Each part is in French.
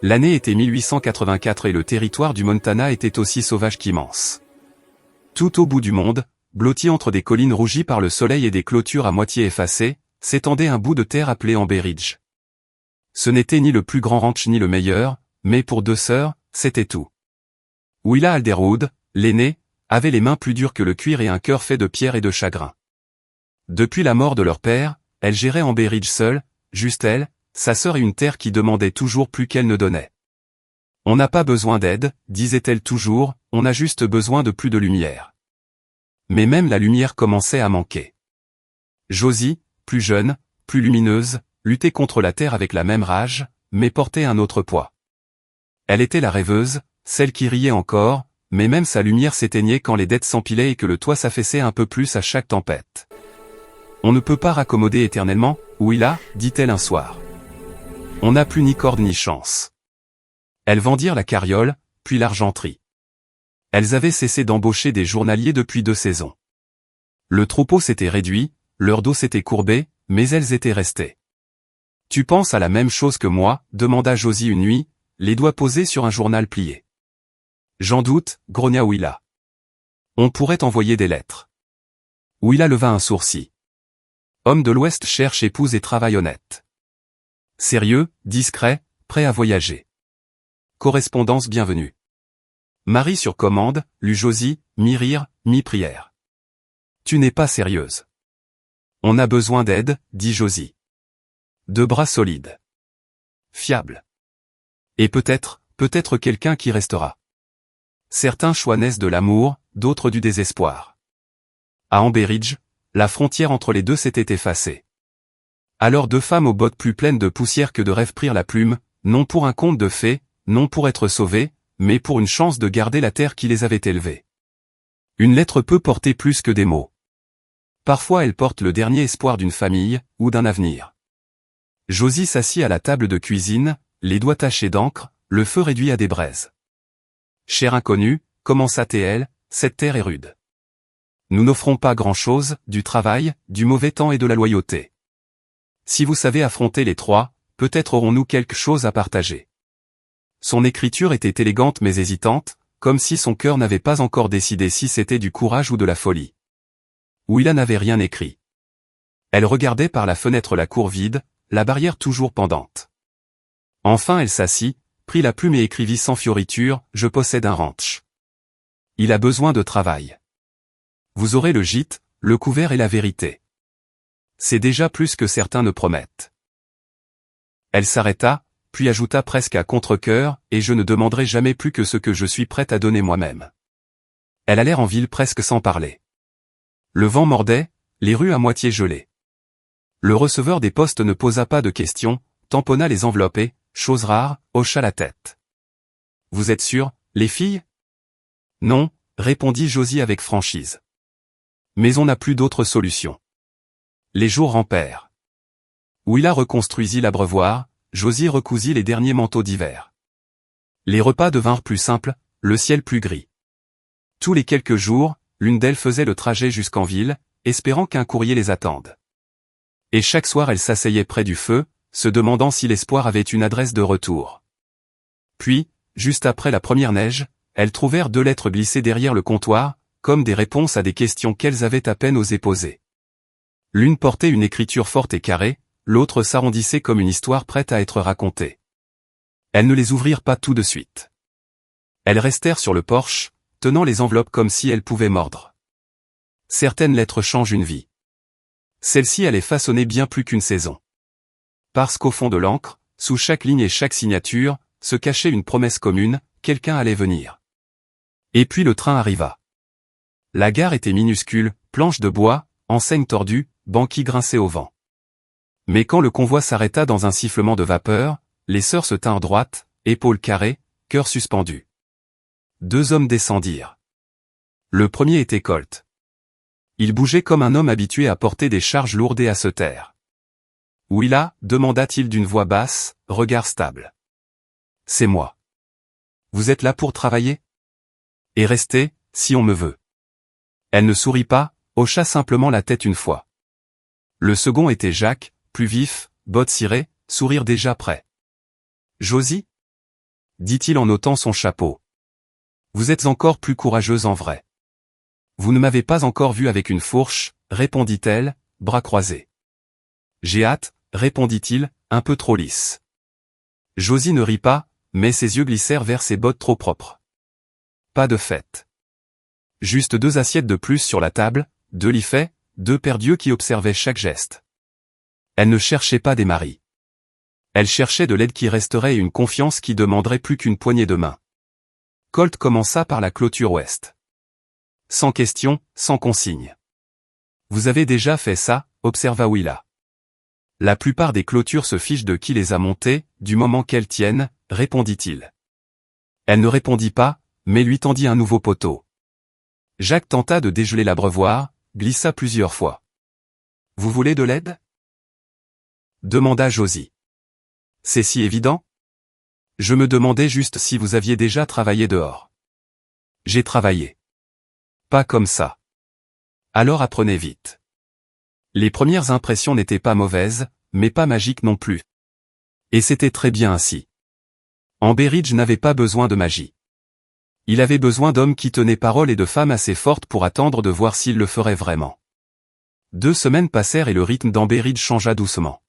L'année était 1884 et le territoire du Montana était aussi sauvage qu'immense. Tout au bout du monde, blotti entre des collines rougies par le soleil et des clôtures à moitié effacées, s'étendait un bout de terre appelé Amber Ridge. Ce n'était ni le plus grand ranch ni le meilleur, mais pour deux sœurs, c'était tout. Willa Alderwood, l'aînée, avait les mains plus dures que le cuir et un cœur fait de pierre et de chagrin. Depuis la mort de leur père, elle gérait Amber Ridge seule, juste elle, sa sœur et une terre qui demandait toujours plus qu'elle ne donnait. On n'a pas besoin d'aide, disait-elle toujours, on a juste besoin de plus de lumière. Mais même la lumière commençait à manquer. Josie, plus jeune, plus lumineuse, luttait contre la terre avec la même rage, mais portait un autre poids. Elle était la rêveuse, celle qui riait encore, mais même sa lumière s'éteignait quand les dettes s'empilaient et que le toit s'affaissait un peu plus à chaque tempête. On ne peut pas raccommoder éternellement, Willa, dit-elle un soir. On n'a plus ni corde ni chance. Elles vendirent la carriole, puis l'argenterie. Elles avaient cessé d'embaucher des journaliers depuis 2 saisons. Le troupeau s'était réduit, leur dos s'était courbé, mais elles étaient restées. « Tu penses à la même chose que moi ?» demanda Josie une nuit, les doigts posés sur un journal plié. « J'en doute, grogna Willa. On pourrait envoyer des lettres. » Willa leva un sourcil. Homme de l'Ouest cherche épouse et travail honnête. Sérieux, discret, prêt à voyager. Correspondance bienvenue. Marie sur commande, lut Josie, mi-rire, mi-prière. Tu n'es pas sérieuse. On a besoin d'aide, dit Josie. De bras solides. Fiables. Et peut-être quelqu'un qui restera. Certains choix naissent de l'amour, d'autres du désespoir. À Amber Ridge, la frontière entre les deux s'était effacée. Alors 2 femmes aux bottes plus pleines de poussière que de rêves prirent la plume, non pour un conte de fées, non pour être sauvées, mais pour une chance de garder la terre qui les avait élevées. Une lettre peut porter plus que des mots. Parfois elle porte le dernier espoir d'une famille, ou d'un avenir. Josie s'assit à la table de cuisine, les doigts tachés d'encre, le feu réduit à des braises. Cher inconnu, commença-t-elle, cette terre est rude. Nous n'offrons pas grand-chose, du travail, du mauvais temps et de la loyauté. Si vous savez affronter les 3, peut-être aurons-nous quelque chose à partager. Son écriture était élégante mais hésitante, comme si son cœur n'avait pas encore décidé si c'était du courage ou de la folie. Willa n'avait rien écrit. Elle regardait par la fenêtre la cour vide, la barrière toujours pendante. Enfin elle s'assit, prit la plume et écrivit sans fioriture, « Je possède un ranch. Il a besoin de travail. Vous aurez le gîte, le couvert et la vérité. C'est déjà plus que certains ne promettent. » Elle s'arrêta, puis ajouta presque à contre-cœur, « Et je ne demanderai jamais plus que ce que je suis prête à donner moi-même. » Elle allait en ville presque sans parler. Le vent mordait, les rues à moitié gelées. Le receveur des postes ne posa pas de questions, tamponna les enveloppes et, chose rare, hocha la tête. « Vous êtes sûrs, les filles ?» ?»« Non, » répondit Josie avec franchise. « Mais on n'a plus d'autre solution. » Les jours rampèrent. Willa reconstruisit l'abreuvoir, Josie recousit les derniers manteaux d'hiver. Les repas devinrent plus simples, le ciel plus gris. Tous les quelques jours, l'une d'elles faisait le trajet jusqu'en ville, espérant qu'un courrier les attende. Et chaque soir elle s'asseyait près du feu, se demandant si l'espoir avait une adresse de retour. Puis, juste après la première neige, elles trouvèrent 2 lettres glissées derrière le comptoir, comme des réponses à des questions qu'elles avaient à peine osé poser. L'une portait une écriture forte et carrée, l'autre s'arrondissait comme une histoire prête à être racontée. Elles ne les ouvrirent pas tout de suite. Elles restèrent sur le porche, tenant les enveloppes comme si elles pouvaient mordre. Certaines lettres changent une vie. Celle-ci allait façonner bien plus qu'une saison. Parce qu'au fond de l'encre, sous chaque ligne et chaque signature, se cachait une promesse commune, quelqu'un allait venir. Et puis le train arriva. La gare était minuscule, planches de bois, enseignes tordues, banquis grinçaient au vent. Mais quand le convoi s'arrêta dans un sifflement de vapeur, les sœurs se tinrent droites, épaules carrées, cœurs suspendus. 2 hommes descendirent. Le premier était Colt. Il bougeait comme un homme habitué à porter des charges lourdes et à se taire. « Willa » demanda-t-il d'une voix basse, regard stable. « C'est moi. Vous êtes là pour travailler ? Et rester, si on me veut. » Elle ne sourit pas, hocha simplement la tête une fois. Le second était Jacques, plus vif, bottes cirées, sourire déjà prêt. « Josie ? dit-il en ôtant son chapeau. Vous êtes encore plus courageuse en vrai. Vous ne m'avez pas encore vu avec une fourche, répondit-elle, bras croisés. J'ai hâte, répondit-il, un peu trop lisse. Josie ne rit pas, mais ses yeux glissèrent vers ses bottes trop propres. Pas de fête. Juste 2 assiettes de plus sur la table, 2 lits faits, 2 paires d'yeux qui observaient chaque geste. Elle ne cherchait pas des maris. Elle cherchait de l'aide qui resterait et une confiance qui demanderait plus qu'une poignée de main. Colt commença par la clôture ouest. Sans question, sans consigne. Vous avez déjà fait ça, observa Willa. La plupart des clôtures se fichent de qui les a montées, du moment qu'elles tiennent, répondit-il. Elle ne répondit pas, mais lui tendit un nouveau poteau. Jacques tenta de dégeler l'abreuvoir, glissa plusieurs fois. Vous voulez de l'aide? Demanda Josie. C'est si évident? Je me demandais juste si vous aviez déjà travaillé dehors. J'ai travaillé. Pas comme ça. Alors apprenez vite. Les premières impressions n'étaient pas mauvaises, mais pas magiques non plus. Et c'était très bien ainsi. Amber Ridge n'avait pas besoin de magie. Il avait besoin d'hommes qui tenaient parole et de femmes assez fortes pour attendre de voir s'ils le feraient vraiment. 2 semaines passèrent et le rythme d'Amber Ridge changea doucement.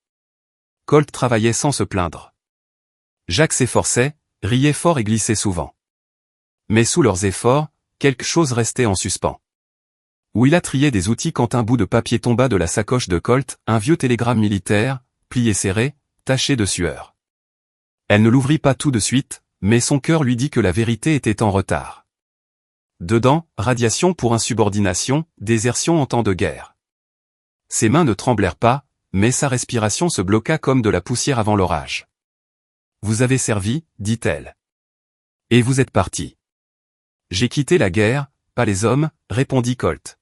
Colt travaillait sans se plaindre. Jacques s'efforçait, riait fort et glissait souvent. Mais sous leurs efforts, quelque chose restait en suspens. Willa triait des outils quand un bout de papier tomba de la sacoche de Colt, un vieux télégramme militaire, plié serré, taché de sueur. Elle ne l'ouvrit pas tout de suite, mais son cœur lui dit que la vérité était en retard. Dedans, radiation pour insubordination, désertion en temps de guerre. Ses mains ne tremblèrent pas, mais sa respiration se bloqua comme de la poussière avant l'orage. Vous avez servi, dit-elle. Et vous êtes parti. J'ai quitté la guerre, pas les hommes, répondit Colt.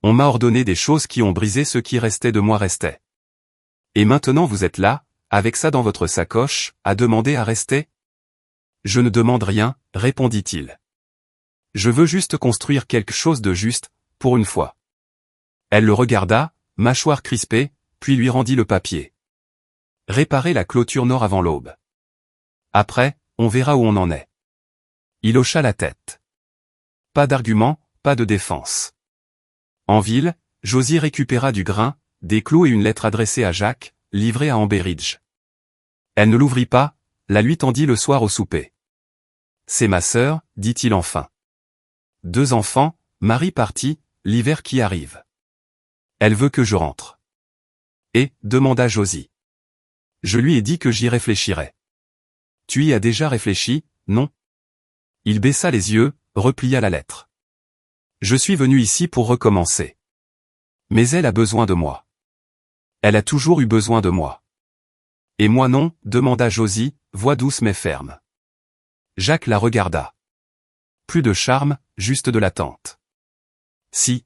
On m'a ordonné des choses qui ont brisé ce qui restait de moi restait. Et maintenant vous êtes là, avec ça dans votre sacoche, à demander à rester? Je ne demande rien, répondit-il. Je veux juste construire quelque chose de juste, pour une fois. Elle le regarda, mâchoire crispée, puis lui rendit le papier. Réparer la clôture nord avant l'aube. Après, on verra où on en est. Il hocha la tête. Pas d'argument, pas de défense. En ville, Josie récupéra du grain, des clous et une lettre adressée à Jacques, livrée à Amber Ridge. Elle ne l'ouvrit pas, la lui tendit le soir au souper. C'est ma sœur, dit-il enfin. 2 enfants, mari parti, l'hiver qui arrive. Elle veut que je rentre. Et, demanda Josie. Je lui ai dit que j'y réfléchirais. Tu y as déjà réfléchi, non? Il baissa les yeux, replia la lettre. Je suis venu ici pour recommencer. Mais elle a besoin de moi. Elle a toujours eu besoin de moi. Et moi non, demanda Josie, voix douce mais ferme. Jacques la regarda. Plus de charme, juste de l'attente. Si.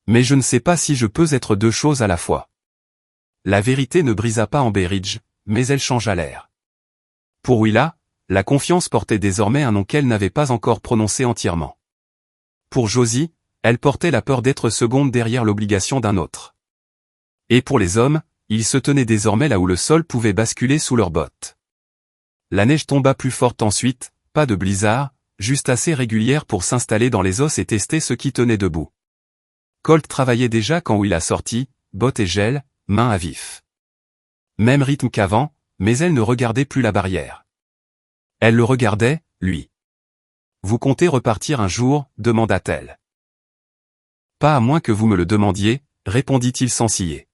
Mais je ne sais pas si je peux être 2 choses à la fois. La vérité ne brisa pas Amber Ridge, mais elle changea l'air. Pour Willa, la confiance portait désormais un nom qu'elle n'avait pas encore prononcé entièrement. Pour Josie, elle portait la peur d'être seconde derrière l'obligation d'un autre. Et pour les hommes, ils se tenaient désormais là où le sol pouvait basculer sous leurs bottes. La neige tomba plus forte ensuite, pas de blizzard, juste assez régulière pour s'installer dans les os et tester ce qui tenait debout. Colt travaillait déjà quand Willa sortit, bottes et gel, mains à vif. Même rythme qu'avant, mais elle ne regardait plus la barrière. Elle le regardait, lui. Vous comptez repartir un jour, demanda-t-elle. Pas à moins que vous me le demandiez, répondit-il sans ciller.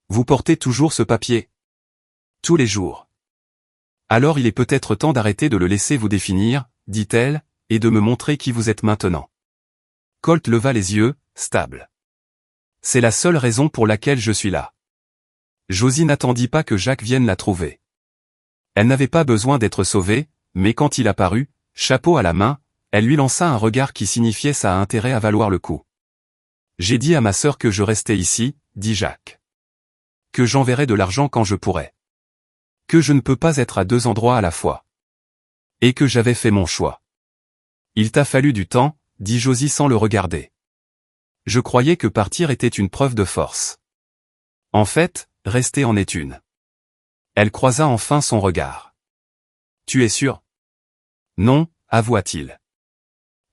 Vous portez toujours ce papier? Tous les jours. Alors il est peut-être temps d'arrêter de le laisser vous définir, dit-elle, et de me montrer qui vous êtes maintenant. Colt leva les yeux, stable. C'est la seule raison pour laquelle je suis là. Josie n'attendit pas que Jacques vienne la trouver. Elle n'avait pas besoin d'être sauvée, mais quand il apparut, chapeau à la main, elle lui lança un regard qui signifiait ça a intérêt à valoir le coup. J'ai dit à ma sœur que je restais ici, dit Jacques. Que j'enverrai de l'argent quand je pourrai. Que je ne peux pas être à 2 endroits à la fois. Et que j'avais fait mon choix. Il t'a fallu du temps, dit Josie sans le regarder. Je croyais que partir était une preuve de force. En fait, rester en est une. Elle croisa enfin son regard. Tu es sûr? Non, avoua-t-il.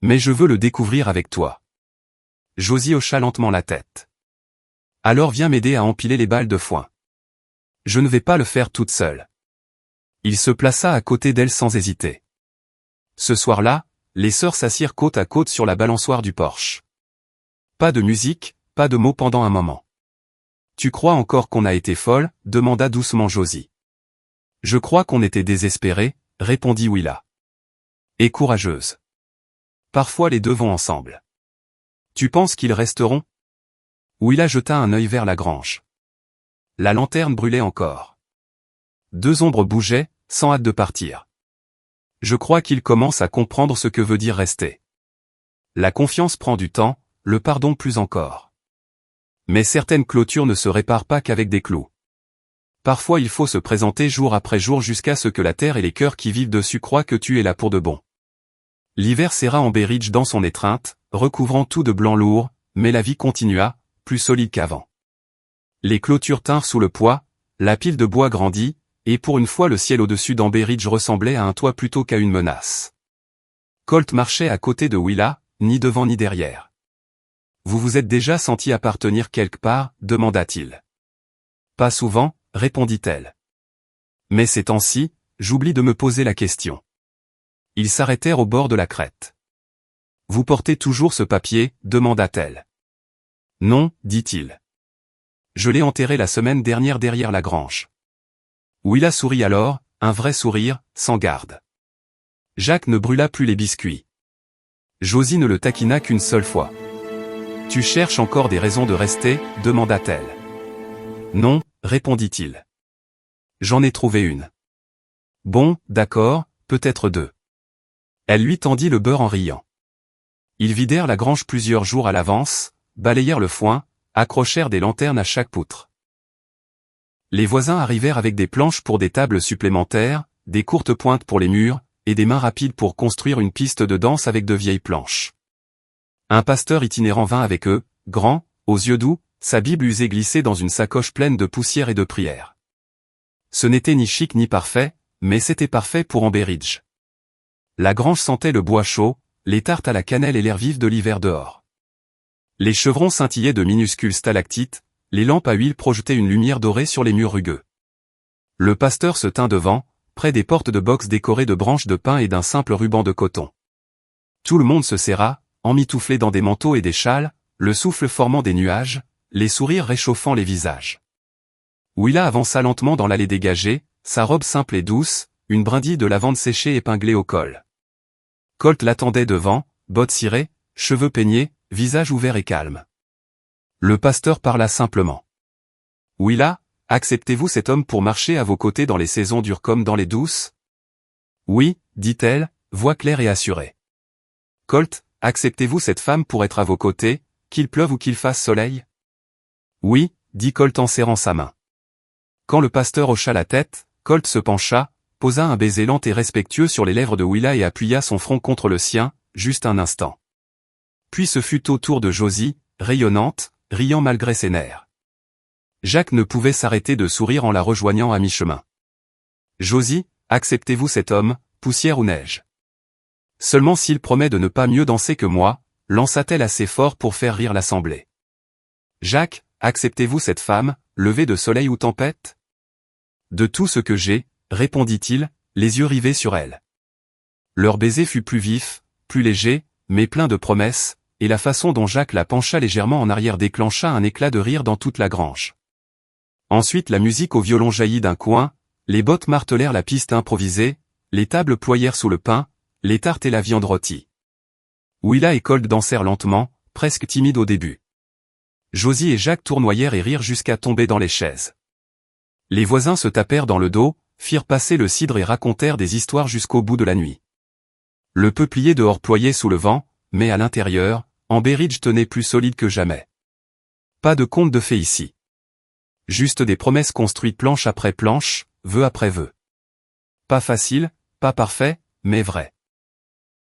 Mais je veux le découvrir avec toi. Josie hocha lentement la tête. Alors viens m'aider à empiler les balles de foin. Je ne vais pas le faire toute seule. Il se plaça à côté d'elle sans hésiter. Ce soir-là, les sœurs s'assirent côte à côte sur la balançoire du porche. Pas de musique, pas de mots pendant un moment. Tu crois encore qu'on a été folle? Demanda doucement Josie. Je crois qu'on était désespérés, répondit Willa. Et courageuse. Parfois les deux vont ensemble. Tu penses qu'ils resteront? Willa jeta un œil vers la grange. La lanterne brûlait encore. Deux ombres bougeaient, sans hâte de partir. Je crois qu'ils commencent à comprendre ce que veut dire rester. La confiance prend du temps, le pardon plus encore. Mais certaines clôtures ne se réparent pas qu'avec des clous. Parfois il faut se présenter jour après jour jusqu'à ce que la terre et les cœurs qui vivent dessus croient que tu es là pour de bon. L'hiver serra Amberige dans son étreinte, recouvrant tout de blanc lourd, mais la vie continua, plus solide qu'avant. Les clôtures tinrent sous le poids, la pile de bois grandit, et pour une fois le ciel au-dessus d'Amberige ressemblait à un toit plutôt qu'à une menace. Colt marchait à côté de Willa, ni devant ni derrière. Vous vous êtes déjà senti appartenir quelque part? Demanda-t-il. Pas souvent, répondit-elle. Mais ces temps-ci, j'oublie de me poser la question. Ils s'arrêtèrent au bord de la crête. Vous portez toujours ce papier? Demanda-t-elle. Non, dit-il. Je l'ai enterré la semaine dernière derrière la grange. Willa sourit alors, un vrai sourire, sans garde. Jacques ne brûla plus les biscuits. Josie ne le taquina qu'une seule fois. Tu cherches encore des raisons de rester? Demanda-t-elle. Non, répondit-il. J'en ai trouvé une. Bon, d'accord, peut-être deux. Elle lui tendit le beurre en riant. Ils vidèrent la grange plusieurs jours à l'avance, balayèrent le foin, accrochèrent des lanternes à chaque poutre. Les voisins arrivèrent avec des planches pour des tables supplémentaires, des courtes pointes pour les murs, et des mains rapides pour construire une piste de danse avec de vieilles planches. Un pasteur itinérant vint avec eux, grand, aux yeux doux, sa Bible usée glissée dans une sacoche pleine de poussière et de prières. Ce n'était ni chic ni parfait, mais c'était parfait pour Amberige. La grange sentait le bois chaud, les tartes à la cannelle et l'air vif de l'hiver dehors. Les chevrons scintillaient de minuscules stalactites, les lampes à huile projetaient une lumière dorée sur les murs rugueux. Le pasteur se tint devant, près des portes de box décorées de branches de pin et d'un simple ruban de coton. Tout le monde se serra, emmitouflé dans des manteaux et des châles, le souffle formant des nuages, les sourires réchauffant les visages. Willa avança lentement dans l'allée dégagée, sa robe simple et douce, une brindille de lavande séchée épinglée au col. Colt l'attendait devant, bottes cirées, cheveux peignés, visage ouvert et calme. Le pasteur parla simplement. Willa, acceptez-vous cet homme pour marcher à vos côtés dans les saisons dures comme dans les douces? Oui, dit-elle, voix claire et assurée. Colt, acceptez-vous cette femme pour être à vos côtés, qu'il pleuve ou qu'il fasse soleil? Oui, dit Colt en serrant sa main. Quand le pasteur hocha la tête, Colt se pencha, posa un baiser lent et respectueux sur les lèvres de Willa et appuya son front contre le sien, juste un instant. Puis ce fut au tour de Josie, rayonnante, riant malgré ses nerfs. Jacques ne pouvait s'arrêter de sourire en la rejoignant à mi-chemin. Josie, acceptez-vous cet homme, poussière ou neige? Seulement s'il promet de ne pas mieux danser que moi, lança-t-elle assez fort pour faire rire l'assemblée. Jacques, acceptez-vous cette femme, levée de soleil ou tempête? De tout ce que j'ai, répondit-il, les yeux rivés sur elle. Leur baiser fut plus vif, plus léger, mais plein de promesses, et la façon dont Jacques la pencha légèrement en arrière déclencha un éclat de rire dans toute la grange. Ensuite la musique au violon jaillit d'un coin, les bottes martelèrent la piste improvisée, les tables ployèrent sous le pain, les tartes et la viande rôtie. Willa et Colt dansèrent lentement, presque timides au début. Josie et Jacques tournoyèrent et rirent jusqu'à tomber dans les chaises. Les voisins se tapèrent dans le dos, firent passer le cidre et racontèrent des histoires jusqu'au bout de la nuit. Le peuplier dehors ployait sous le vent, mais à l'intérieur, Amberige tenait plus solide que jamais. Pas de conte de fées ici. Juste des promesses construites planche après planche, vœu après vœu. Pas facile, pas parfait, mais vrai.